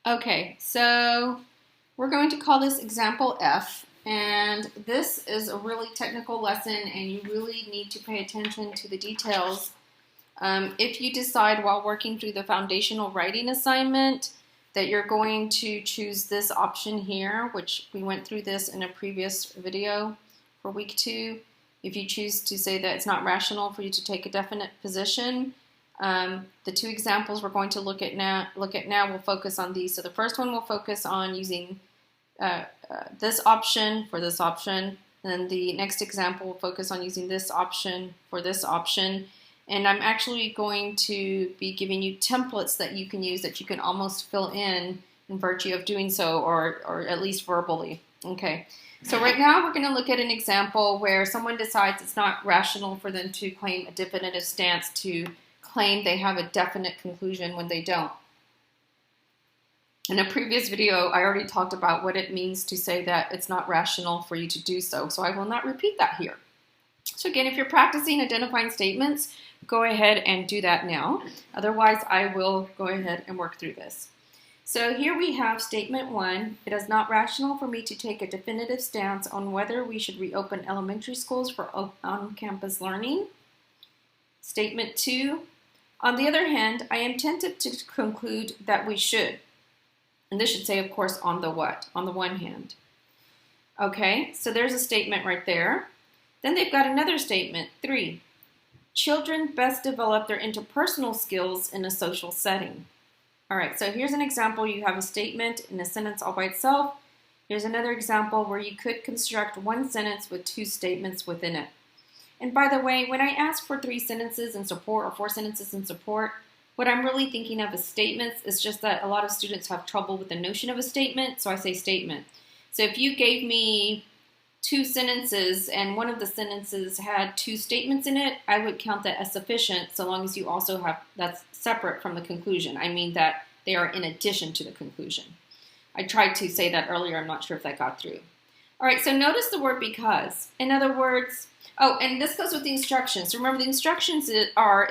Okay, so we're going to call this example F, and this is a really technical lesson and you really need to pay attention to the details. If you decide while working through the foundational writing assignment that you're going to choose this option here, which we went through this in a previous video for week 2, if you choose to say that it's not rational for you to take a definite position, the two examples we're going to look at now will focus on these. So the first one will focus on using this option for this option, and then the next example will focus on using this option for this option. And I'm actually going to be giving you templates that you can use that you can almost fill in virtue of doing so, or at least verbally. Okay, so right now we're going to look at an example where someone decides it's not rational for them to claim a definitive stance, to claim they have a definite conclusion when they don't. In a previous video, I already talked about what it means to say that it's not rational for you to do so, so I will not repeat that here. So again, if you're practicing identifying statements, go ahead and do that now. Otherwise, I will go ahead and work through this. So here we have statement 1. It is not rational for me to take a definitive stance on whether we should reopen elementary schools for on-campus learning. Statement 2. On the other hand, I am tempted to conclude that we should. And this should say, of course, on the what? On the one hand. Okay, so there's a statement right there. Then they've got another statement, 3. Children best develop their interpersonal skills in a social setting. All right, so here's an example. You have a statement in a sentence all by itself. Here's another example where you could construct one sentence with 2 statements within it. And by the way, when I ask for 3 sentences in support or 4 sentences in support, what I'm really thinking of as statements is just that a lot of students have trouble with the notion of a statement, so I say statement. So if you gave me 2 sentences and one of the sentences had 2 statements in it, I would count that as sufficient so long as you also have that's separate from the conclusion. I mean that they are in addition to the conclusion. I tried to say that earlier. I'm not sure if that got through. All right, so notice the word because. In other words, oh, and this goes with the instructions. Remember, the instructions are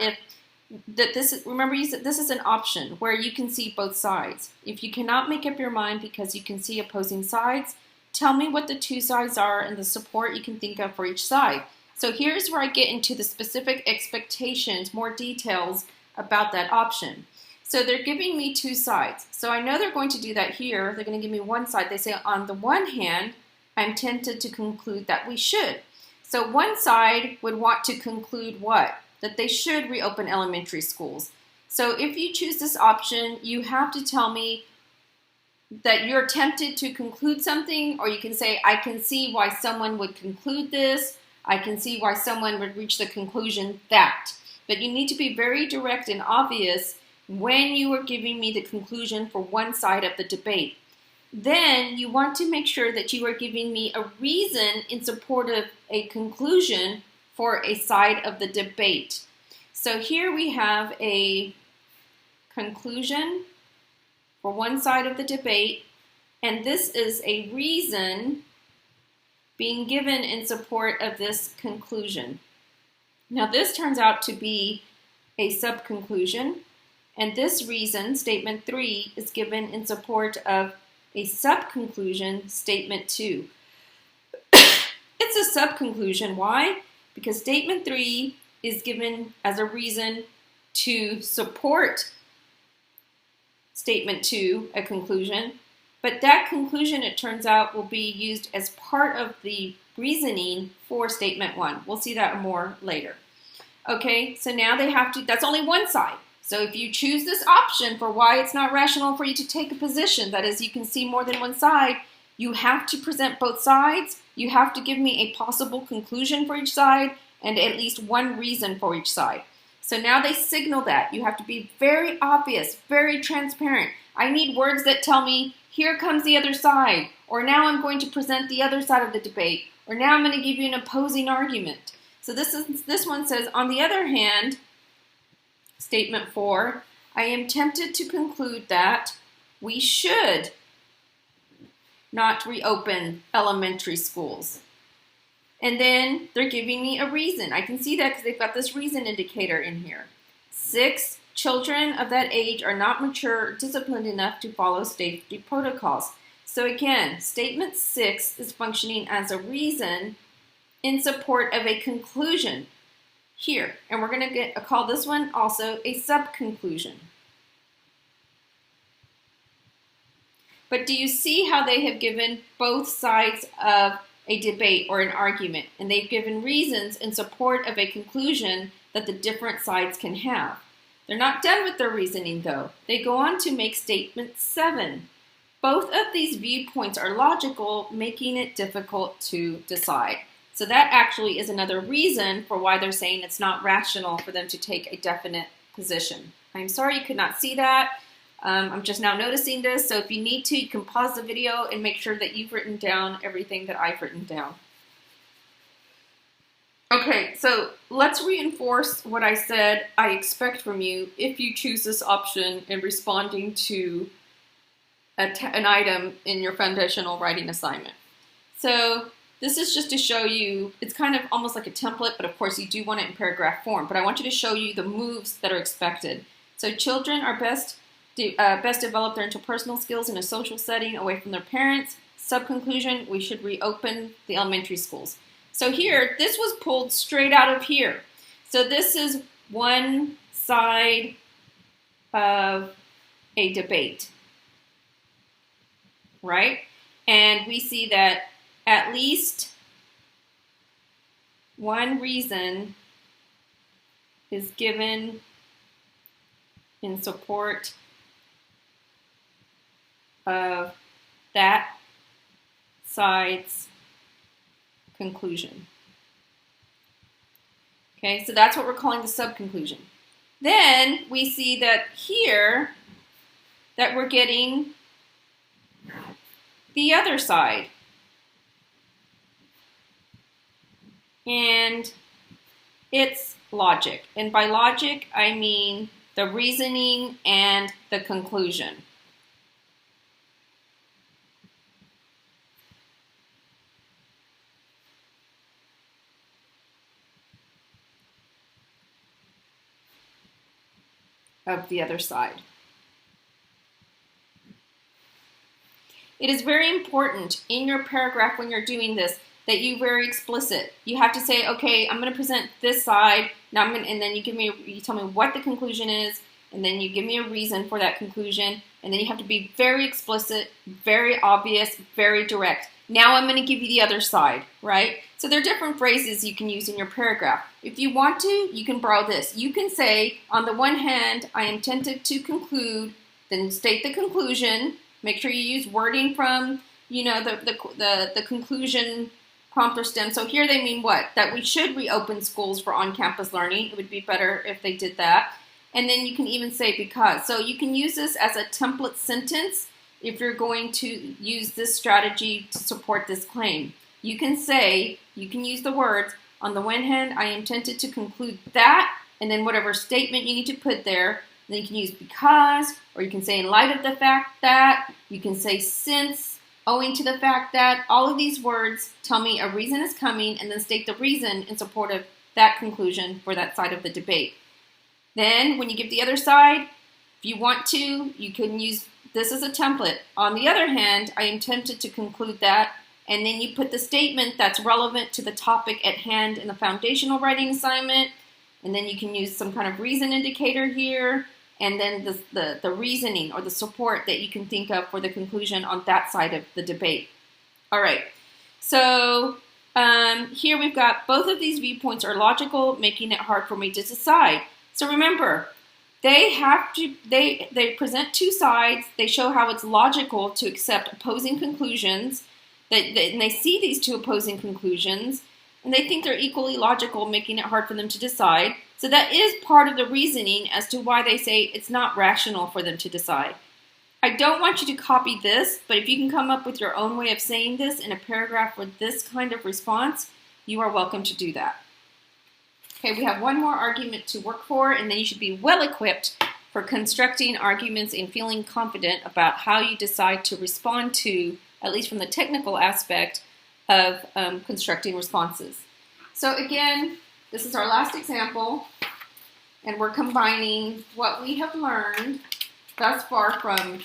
remember this is an option where you can see both sides. If you cannot make up your mind because you can see opposing sides, tell me what the 2 sides are and the support you can think of for each side. So here's where I get into the specific expectations, more details about that option. So they're giving me 2 sides. So I know they're going to do that here. They're going to give me one side. They say, on the one hand, I'm tempted to conclude that we should. So one side would want to conclude what? That they should reopen elementary schools. So if you choose this option, you have to tell me that you're tempted to conclude something, or you can say, I can see why someone would conclude this. I can see why someone would reach the conclusion that. But you need to be very direct and obvious when you are giving me the conclusion for one side of the debate. Then you want to make sure that you are giving me a reason in support of a conclusion for a side of the debate. So here we have a conclusion for one side of the debate, and this is a reason being given in support of this conclusion. Now this turns out to be a sub-conclusion, and this reason, statement 3, is given in support of a sub-conclusion, statement 2. It's a sub-conclusion. Why? Because statement 3 is given as a reason to support statement 2, a conclusion, but that conclusion, it turns out, will be used as part of the reasoning for statement 1. We'll see that more later. Okay, so now they have to, that's only one side. So if you choose this option for why it's not rational for you to take a position, that is, you can see more than one side, you have to present both sides. You have to give me a possible conclusion for each side and at least one reason for each side. So now they signal that. You have to be very obvious, very transparent. I need words that tell me, here comes the other side, or now I'm going to present the other side of the debate, or now I'm going to give you an opposing argument. So this one says, on the other hand, statement 4, I am tempted to conclude that we should not reopen elementary schools. And then they're giving me a reason. I can see that because they've got this reason indicator in here. 6, children of that age are not mature or disciplined enough to follow safety protocols. So again, statement 6 is functioning as a reason in support of a conclusion here. And we're going to call this one also a sub-conclusion. But do you see how they have given both sides of a debate or an argument? And they've given reasons in support of a conclusion that the different sides can have. They're not done with their reasoning, though. They go on to make statement 7. Both of these viewpoints are logical, making it difficult to decide. So that actually is another reason for why they're saying it's not rational for them to take a definite position. I'm sorry you could not see that. I'm just now noticing this, so if you need to, you can pause the video and make sure that you've written down everything that I've written down. Okay, so let's reinforce what I said I expect from you if you choose this option in responding to an item in your foundational writing assignment. So this is just to show you, it's kind of almost like a template, but of course you do want it in paragraph form, but I want you to show you the moves that are expected. So children are best develop their interpersonal skills in a social setting away from their parents. Sub-conclusion, we should reopen the elementary schools. So here, this was pulled straight out of here. So this is one side of a debate, right? And we see that at least one reason is given in support of that side's conclusion. Okay, so that's what we're calling the sub-conclusion. Then we see that here that we're getting the other side. And it's logic. And by logic, I mean the reasoning and the conclusion. Of the other side. It is very important in your paragraph when you're doing this that you're very explicit. You have to say, okay, I'm going to present this side, now and then you tell me what the conclusion is, and then you give me a reason for that conclusion, and then you have to be very explicit, very obvious, very direct. Now I'm going to give you the other side, right? So there are different phrases you can use in your paragraph. If you want to, you can borrow this. You can say, on the one hand, I am tempted to conclude, then state the conclusion. Make sure you use wording from, the conclusion prompt or stem. So here they mean what? That we should reopen schools for on-campus learning. It would be better if they did that. And then you can even say because. So you can use this as a template sentence if you're going to use this strategy to support this claim. You can use the words, on the one hand, I am tempted to conclude that, and then whatever statement you need to put there. Then you can use because, or you can say in light of the fact that, you can say since, owing to the fact that. All of these words tell me a reason is coming, and then state the reason in support of that conclusion for that side of the debate. Then when you give the other side, if you want to, you can use this as a template. On the other hand, I am tempted to conclude that, and then you put the statement that's relevant to the topic at hand in the foundational writing assignment, and then you can use some kind of reason indicator here, and then the reasoning or the support that you can think of for the conclusion on that side of the debate. All right, so here we've got both of these viewpoints are logical, making it hard for me to decide. So remember, they present two sides. They show how it's logical to accept opposing conclusions. And they see these two opposing conclusions, and they think they're equally logical, making it hard for them to decide. So that is part of the reasoning as to why they say it's not rational for them to decide. I don't want you to copy this, but if you can come up with your own way of saying this in a paragraph with this kind of response, you are welcome to do that. Okay, we have one more argument to work for, and then you should be well equipped for constructing arguments and feeling confident about how you decide to respond to, at least from the technical aspect of constructing responses. So again, this is our last example, and we're combining what we have learned thus far from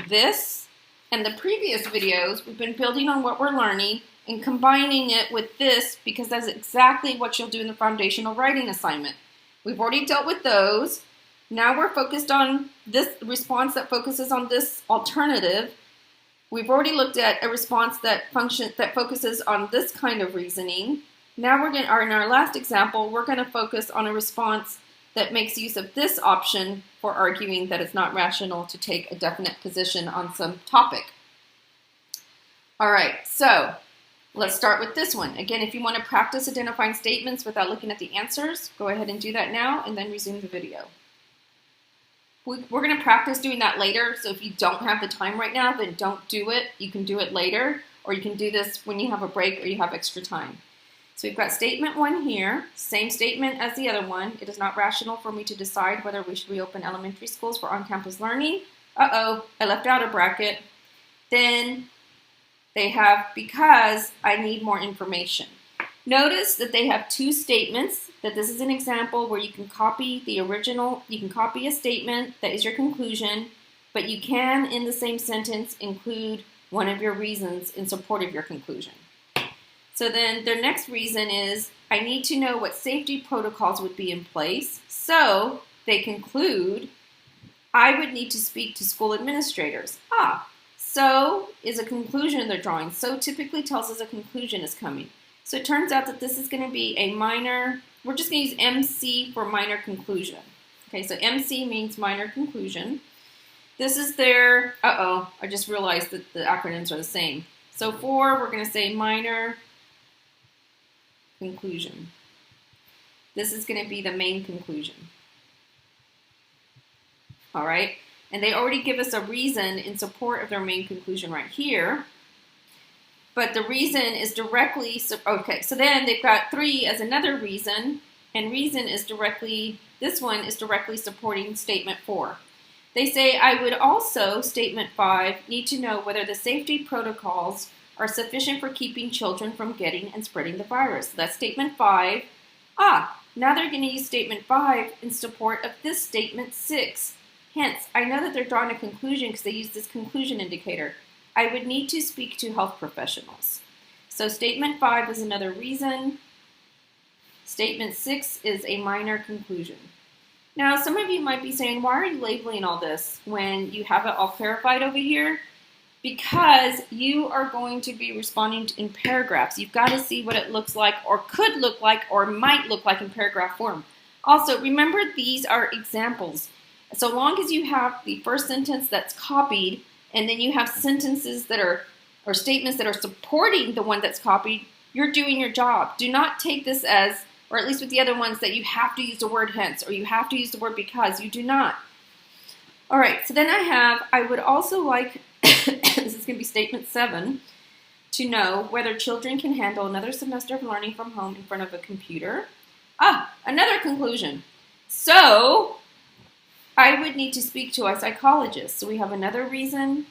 this and the previous videos. We've been building on what we're learning and combining it with this because that's exactly what you'll do in the foundational writing assignment. We've already dealt with those. Now we're focused on this response that focuses on this alternative. We've already looked at a response that focuses on this kind of reasoning. Now in our last example, we're going to focus on a response that makes use of this option for arguing that it's not rational to take a definite position on some topic. All right, so let's start with this one. Again, if you want to practice identifying statements without looking at the answers, go ahead and do that now and then resume the video. We're going to practice doing that later, so if you don't have the time right now, then don't do it. You can do it later, or you can do this when you have a break or you have extra time. So we've got statement 1 here, same statement as the other one. It is not rational for me to decide whether we should reopen elementary schools for on-campus learning. Uh-oh, I left out a bracket. Then they have because I need more information. Notice that they have 2 statements, that this is an example where you can copy the original, you can copy a statement that is your conclusion, but you can, in the same sentence, include one of your reasons in support of your conclusion. So then their next reason is, I need to know what safety protocols would be in place. So they conclude, I would need to speak to school administrators. So is a conclusion they're drawing. So typically tells us a conclusion is coming. So it turns out that this is going to be a minor, we're just going to use MC for minor conclusion. Okay, so MC means minor conclusion. This is their, I just realized that the acronyms are the same. So for, we're going to say minor conclusion. This is going to be the main conclusion. All right, and they already give us a reason in support of their main conclusion right here. But the reason is directly, okay, so then they've got 3 as another reason, and reason is directly, this one is directly supporting statement 4. They say, I would also, statement 5, need to know whether the safety protocols are sufficient for keeping children from getting and spreading the virus. So that's statement 5. Now they're going to use statement 5 in support of this statement 6. Hence, I know that they're drawing a conclusion because they use this conclusion indicator. I would need to speak to health professionals. So statement 5 is another reason. Statement 6 is a minor conclusion. Now, some of you might be saying, why are you labeling all this when you have it all clarified over here? Because you are going to be responding in paragraphs. You've got to see what it looks like or could look like or might look like in paragraph form. Also, remember these are examples. So long as you have the first sentence that's copied, and then you have sentences that are, or statements that are supporting the one that's copied, you're doing your job. Do not take this as, or at least with the other ones, that you have to use the word hence, or you have to use the word because. You do not. All right, so then I would also like, this is going to be statement 7, to know whether children can handle another semester of learning from home in front of a computer. Another conclusion. So I would need to speak to a psychologist. So we have another reason,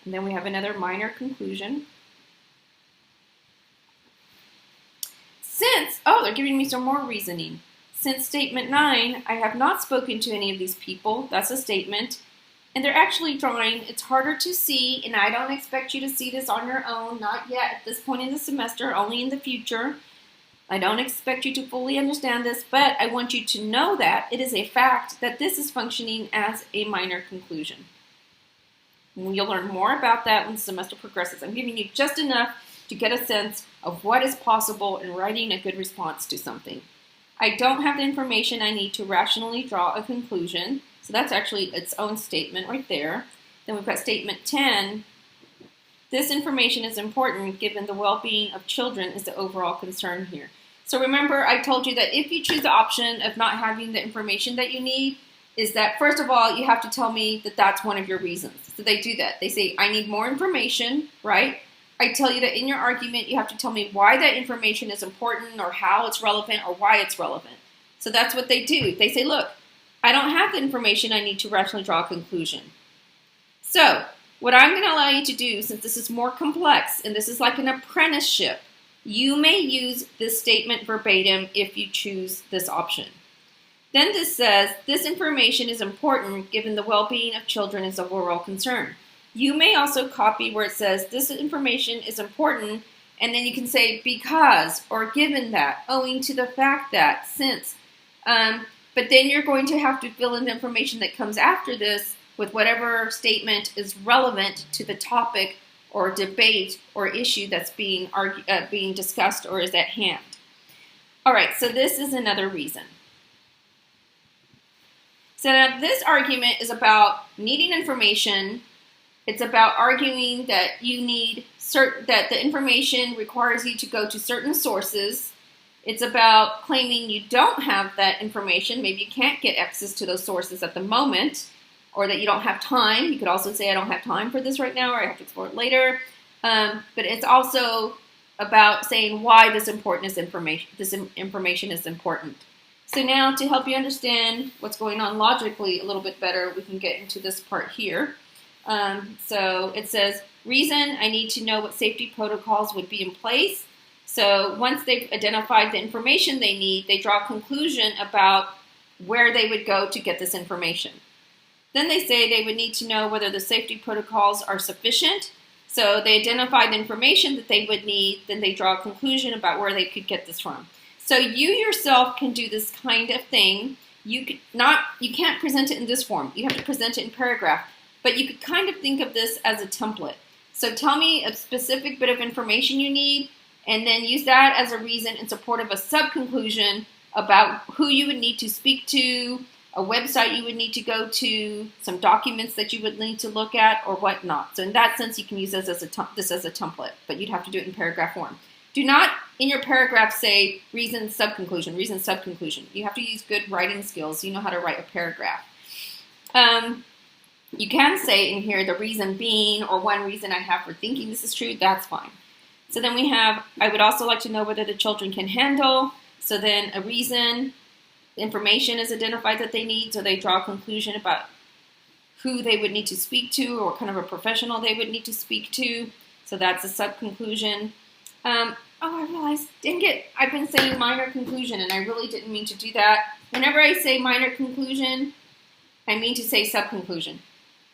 and then we have another minor conclusion. Since, they're giving me some more reasoning. Since statement 9, I have not spoken to any of these people. That's a statement. And they're actually drawing, it's harder to see, and I don't expect you to see this on your own, not yet at this point in the semester, only in the future. I don't expect you to fully understand this, but I want you to know that it is a fact that this is functioning as a minor conclusion. And you'll learn more about that when the semester progresses. I'm giving you just enough to get a sense of what is possible in writing a good response to something. I don't have the information I need to rationally draw a conclusion, so that's actually its own statement right there. Then we've got statement 10. This information is important given the well-being of children is the overall concern here. So remember, I told you that if you choose the option of not having the information that you need, is that first of all, you have to tell me that that's one of your reasons. So they do that. They say, I need more information, right? I tell you that in your argument, you have to tell me why that information is important or how it's relevant or why it's relevant. So that's what they do. They say, look, I don't have the information I need to rationally draw a conclusion. So what I'm going to allow you to do, since this is more complex and this is like an apprenticeship, you may use this statement verbatim if you choose this option. Then this says, this information is important given the well-being of children is of overall concern. You may also copy where it says, this information is important, and then you can say because, or given that, owing to the fact that, since. But then you're going to have to fill in the information that comes after this with whatever statement is relevant to the topic or debate or issue that's being discussed or is at hand. All right, so this is another reason. So now this argument is about needing information. It's about arguing that you need that the information requires you to go to certain sources. It's about claiming you don't have that information. Maybe you can't get access to those sources at the moment, or that you don't have time. You could also say, I don't have time for this right now, or I have to explore it later. But it's also about saying why this information is important. So now, to help you understand what's going on logically a little bit better, we can get into this part here. So it says, reason, I need to know what safety protocols would be in place. So once they've identified the information they need, they draw a conclusion about where they would go to get this information. Then they say they would need to know whether the safety protocols are sufficient. So they identify the information that they would need, then they draw a conclusion about where they could get this from. So you yourself can do this kind of thing. You can't present it in this form. You have to present it in paragraph. But you could kind of think of this as a template. So tell me a specific bit of information you need, and then use that as a reason in support of a sub-conclusion about who you would need to speak to, a website you would need to go to, some documents that you would need to look at, or whatnot. So in that sense, you can use this as a template, but you'd have to do it in paragraph form. Do not, in your paragraph, say reason, sub-conclusion, reason, sub-conclusion. You have to use good writing skills so you know how to write a paragraph. You can say in here the reason being, or one reason I have for thinking this is true, that's fine. So then we have, I would also like to know whether the children can handle. So then a reason, information is identified that they need, so they draw a conclusion about who they would need to speak to, or what kind of a professional they would need to speak to. So that's a sub-conclusion. I realized, dang it, I've been saying minor conclusion, and I really didn't mean to do that. Whenever I say minor conclusion, I mean to say sub-conclusion.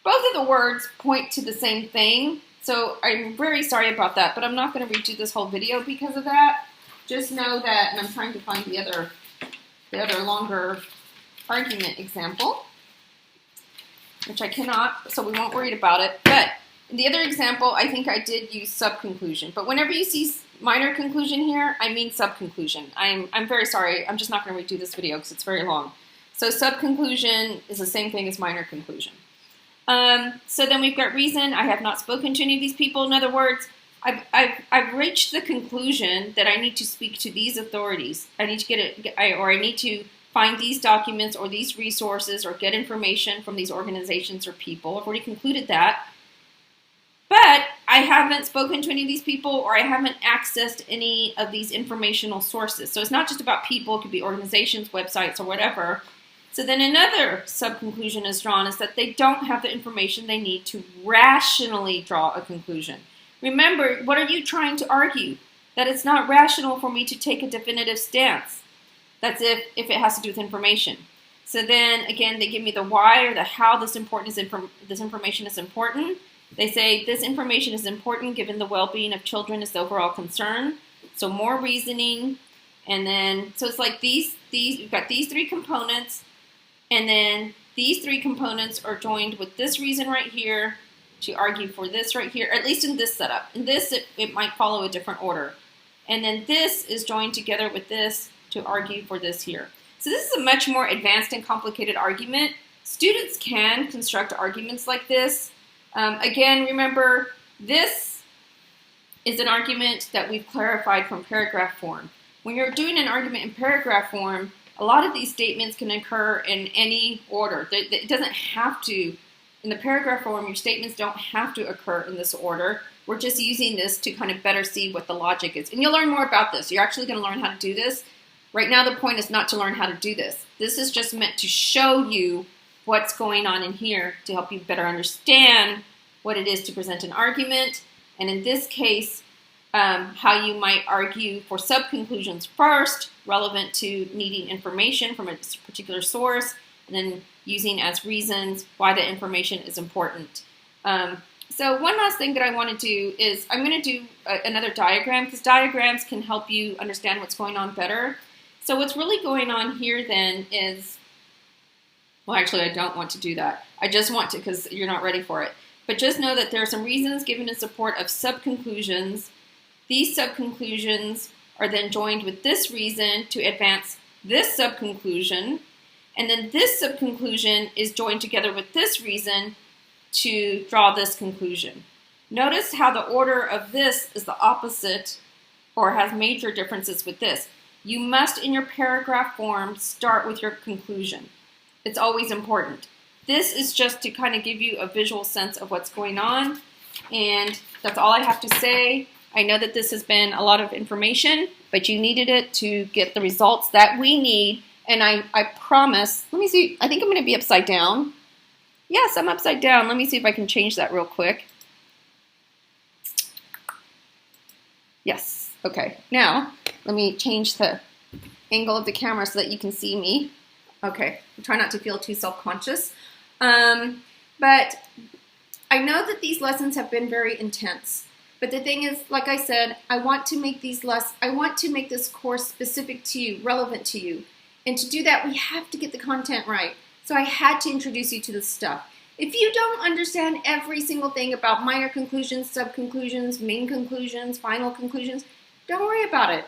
Both of the words point to the same thing, so I'm very sorry about that, but I'm not going to redo this whole video because of that. Just know that, and I'm trying to find the other longer argument example, which I cannot, so we won't worry about it. But in the other example, I think I did use sub-conclusion. But whenever you see minor conclusion here, I mean sub-conclusion. I'm very sorry. I'm just not going to redo this video because it's very long. So sub-conclusion is the same thing as minor conclusion. So then we've got reason. I have not spoken to any of these people. In other words, I've reached the conclusion that I need to speak to these authorities. I need to I need to find these documents or these resources or get information from these organizations or people. I've already concluded that. But I haven't spoken to any of these people, or I haven't accessed any of these informational sources. So it's not just about people. It could be organizations, websites, or whatever. So then another sub-conclusion is drawn, is that they don't have the information they need to rationally draw a conclusion. Remember, what are you trying to argue? That it's not rational for me to take a definitive stance. That's if it has to do with information. So then, again, they give me the why or the how this information is important. They say this information is important given the well-being of children is the overall concern. So more reasoning. And then, so it's like you've got these three components. And then these three components are joined with this reason right here to argue for this right here, at least in this setup. In this, it might follow a different order. And then this is joined together with this to argue for this here. So this is a much more advanced and complicated argument. Students can construct arguments like this. Again, remember, this is an argument that we've clarified from paragraph form. When you're doing an argument in paragraph form, a lot of these statements can occur in any order. It doesn't have to. In the paragraph form, your statements don't have to occur in this order. We're just using this to kind of better see what the logic is. And you'll learn more about this. You're actually going to learn how to do this. Right now, the point is not to learn how to do this. This is just meant to show you what's going on in here to help you better understand what it is to present an argument. And in this case, how you might argue for sub-conclusions first, relevant to needing information from a particular source, and then using as reasons why the information is important. So one last thing that I want to do is I'm going to do another diagram, because diagrams can help you understand what's going on better. So what's really going on here then is, well, actually I don't want to do that. I just want to, because you're not ready for it. But just know that there are some reasons given in support of sub-conclusions. These sub-conclusions are then joined with this reason to advance this sub-conclusion, and then this sub-conclusion is joined together with this reason to draw this conclusion. Notice how the order of this is the opposite or has major differences with this. You must, in your paragraph form, start with your conclusion. It's always important. This is just to kind of give you a visual sense of what's going on, and that's all I have to say. I know that this has been a lot of information, but you needed it to get the results that we need, and I promise, let me see, I think I'm going to be upside down. Yes, I'm upside down. Let me see if I can change that real quick. Yes, okay. Now, let me change the angle of the camera so that you can see me. Okay, try not to feel too self-conscious. But I know that these lessons have been very intense. But the thing is, like I said, I want to make this course specific to you, relevant to you. And to do that, we have to get the content right. So I had to introduce you to this stuff. If you don't understand every single thing about minor conclusions, sub-conclusions, main conclusions, final conclusions, don't worry about it.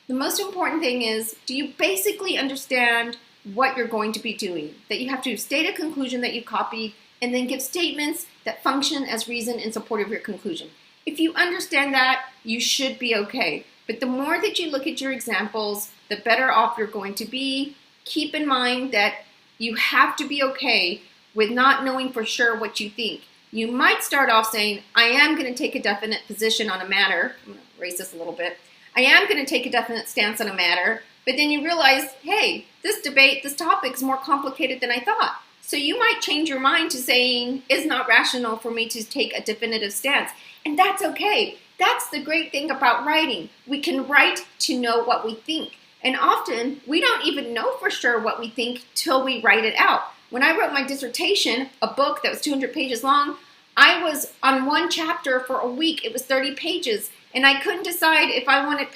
The most important thing is, do you basically understand what you're going to be doing? That you have to state a conclusion that you copied and then give statements that function as reason in support of your conclusion. If you understand that, you should be okay. But the more that you look at your examples, the better off you're going to be. Keep in mind that you have to be okay with not knowing for sure what you think. You might start off saying, I am going to take a definite position on a matter. I'm going to erase this a little bit. I am going to take a definite stance on a matter. But then you realize, hey, this debate, this topic is more complicated than I thought. So you might change your mind to saying, it's not rational for me to take a definitive stance. And that's okay. That's the great thing about writing. We can write to know what we think. And often, we don't even know for sure what we think till we write it out. When I wrote my dissertation, a book that was 200 pages long, I was on one chapter for a week. It was 30 pages. And I couldn't decide if I wanted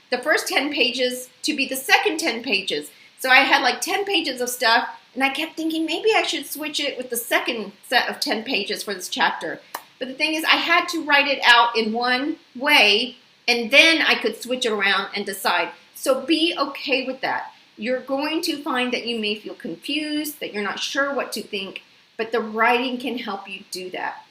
the first 10 pages to be the second 10 pages. So I had like 10 pages of stuff, and I kept thinking maybe I should switch it with the second set of 10 pages for this chapter. But the thing is, I had to write it out in one way, and then I could switch it around and decide. So be okay with that. You're going to find that you may feel confused, that you're not sure what to think, but the writing can help you do that.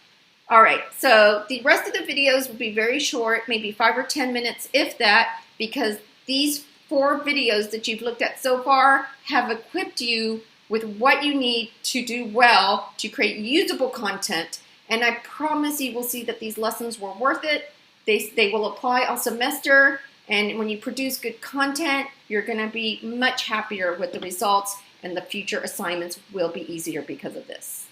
All right, so the rest of the videos will be very short, maybe 5 or 10 minutes, if that, because these 4 videos that you've looked at so far have equipped you with what you need to do well to create usable content. And I promise you will see that these lessons were worth it. They will apply all semester. And when you produce good content, you're going to be much happier with the results, and the future assignments will be easier because of this.